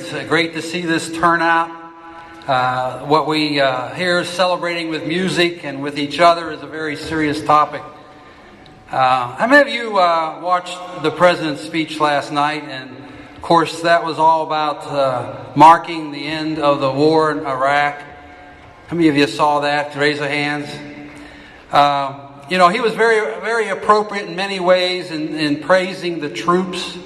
It's great to see this turnout. What we here celebrating with music and with each other is a very serious topic. How many of you watched the President's speech last night? And of course that was all about marking the end of the war in Iraq. How many of you saw that? Raise your hands. You know, he was very appropriate in many ways in praising the troops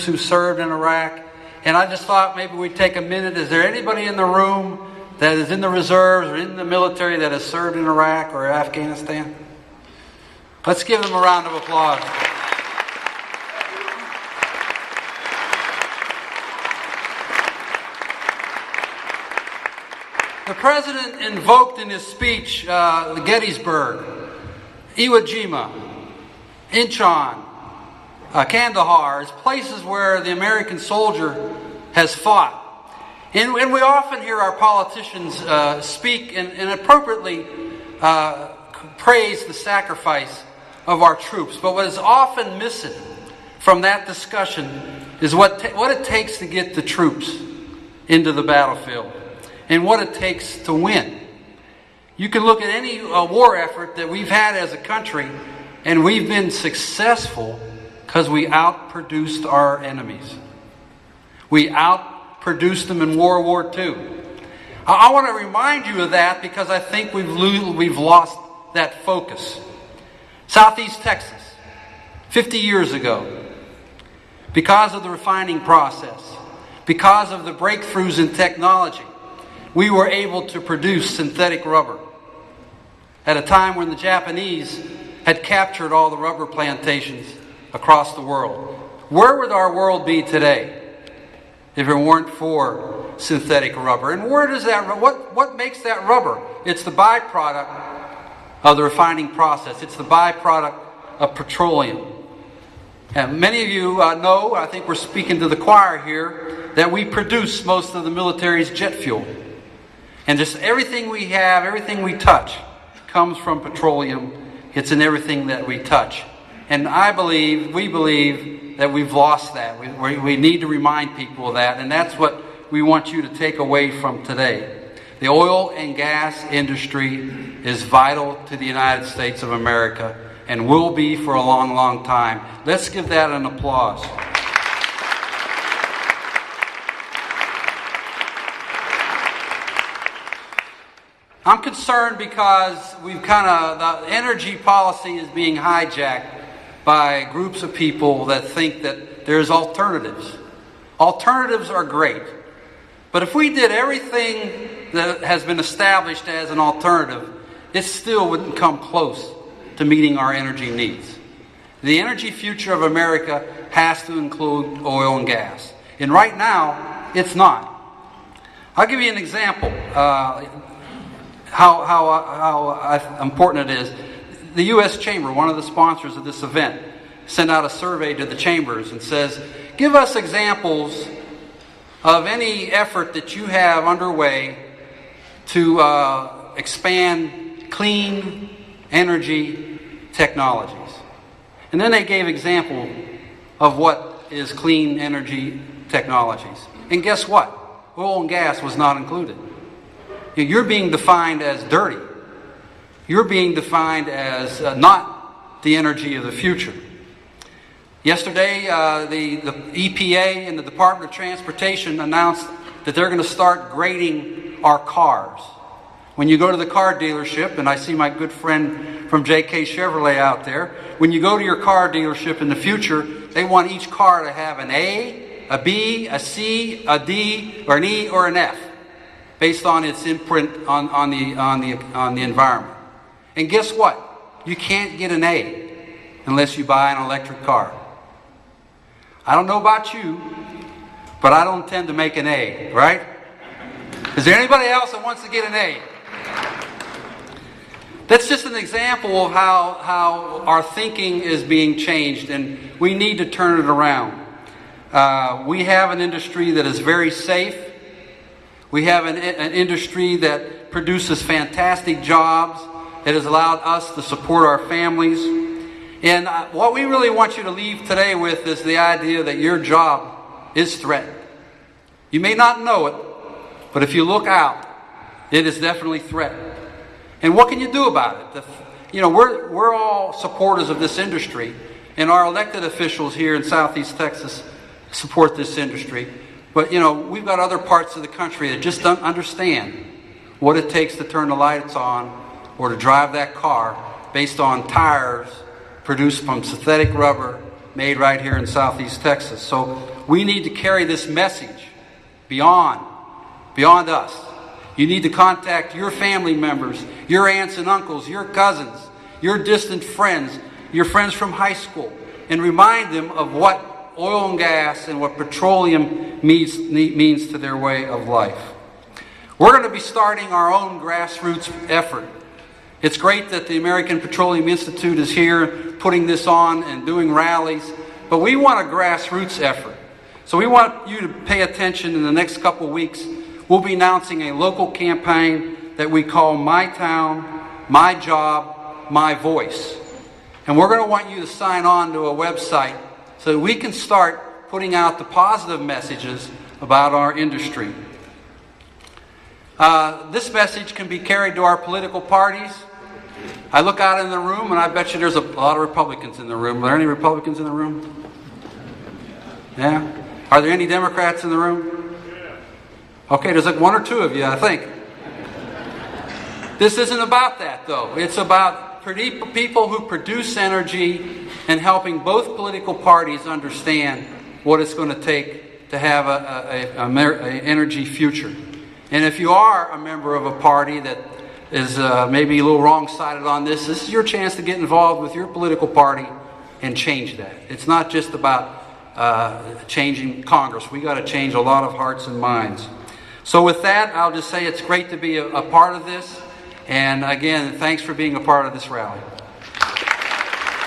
who served in Iraq. And I just thought maybe we'd take a minute. Is there anybody in the room that is in the reserves or in the military that has served in Iraq or Afghanistan? Let's give them a round of applause. The President invoked in his speech the Gettysburg, Iwo Jima, Incheon, Kandahar, as places where the American soldier has fought. And we often hear our politicians speak and appropriately praise the sacrifice of our troops. But what is often missing from that discussion is what it takes to get the troops into the battlefield and what it takes to win. You can look at any war effort that we've had as a country, and we've been successful because we outproduced our enemies. We outproduced them in World War II. I want to remind you of that because I think we've lost that focus. Southeast Texas, 50 years ago, because of the refining process, because of the breakthroughs in technology, we were able to produce synthetic rubber at a time when the Japanese had captured all the rubber plantations across the world. Where would our world be today if it weren't for synthetic rubber? And where does that, what makes that rubber? It's the byproduct of the refining process. It's the byproduct of petroleum. And many of you know, I think we're speaking to the choir here, that we produce most of the military's jet fuel. And just everything we have, everything we touch, comes from petroleum. It's in everything that we touch. And we believe that we've lost that. We need to remind people of that. And that's what we want you to take away from today. The oil and gas industry is vital to the United States of America and will be for a long, long time. Let's give that an applause. I'm concerned because the energy policy is being hijacked by groups of people that think that there's alternatives. Alternatives are great. But if we did everything that has been established as an alternative, it still wouldn't come close to meeting our energy needs. The energy future of America has to include oil and gas. And right now, it's not. I'll give you an example how important it is. The U.S. Chamber, one of the sponsors of this event, sent out a survey to the chambers and says, give us examples of any effort that you have underway to expand clean energy technologies. And then they gave example of what is clean energy technologies. And guess what? Oil and gas was not included. You're being defined as dirty. You're being defined as not the energy of the future. Yesterday, the EPA and the Department of Transportation announced that they're going to start grading our cars. When you go to the car dealership, and I see my good friend from JK Chevrolet out there, when you go to your car dealership in the future, they want each car to have an A, a B, a C, a D, or an E, or an F, based on its imprint on the environment. And guess what? You can't get an A unless you buy an electric car. I don't know about you, but I don't intend to make an A, right? Is there anybody else that wants to get an A? That's just an example of how our thinking is being changed, and we need to turn it around. We have an industry that is very safe. We have an industry that produces fantastic jobs. It has allowed us to support our families. And what we really want you to leave today with is the idea that your job is threatened. You may not know it, but if you look out, it is definitely threatened. And what can you do about it? We're all supporters of this industry, and our elected officials here in Southeast Texas support this industry. But, we've got other parts of the country that just don't understand what it takes to turn the lights on or to drive that car based on tires produced from synthetic rubber made right here in Southeast Texas. So we need to carry this message beyond us. You need to contact your family members, your aunts and uncles, your cousins, your distant friends, your friends from high school, and remind them of what oil and gas and what petroleum means to their way of life. We're going to be starting our own grassroots effort. It's great that the American Petroleum Institute is here putting this on and doing rallies, but we want a grassroots effort. So we want you to pay attention in the next couple of weeks. We'll be announcing a local campaign that we call My Town, My Job, My Voice. And we're going to want you to sign on to a website so that we can start putting out the positive messages about our industry. This message can be carried to our political parties. I look out in the room, and I bet you there's a lot of Republicans in the room. Are there any Republicans in the room? Yeah? Are there any Democrats in the room? Okay, there's like one or two of you, I think. This isn't about that, though. It's about people who produce energy and helping both political parties understand what it's going to take to have an energy future. And if you are a member of a party that is maybe a little wrong-sided on this is your chance to get involved with your political party and change that. It's not just about changing Congress. We got to change a lot of hearts and minds. So with that, I'll just say it's great to be a part of this. And again, thanks for being a part of this rally.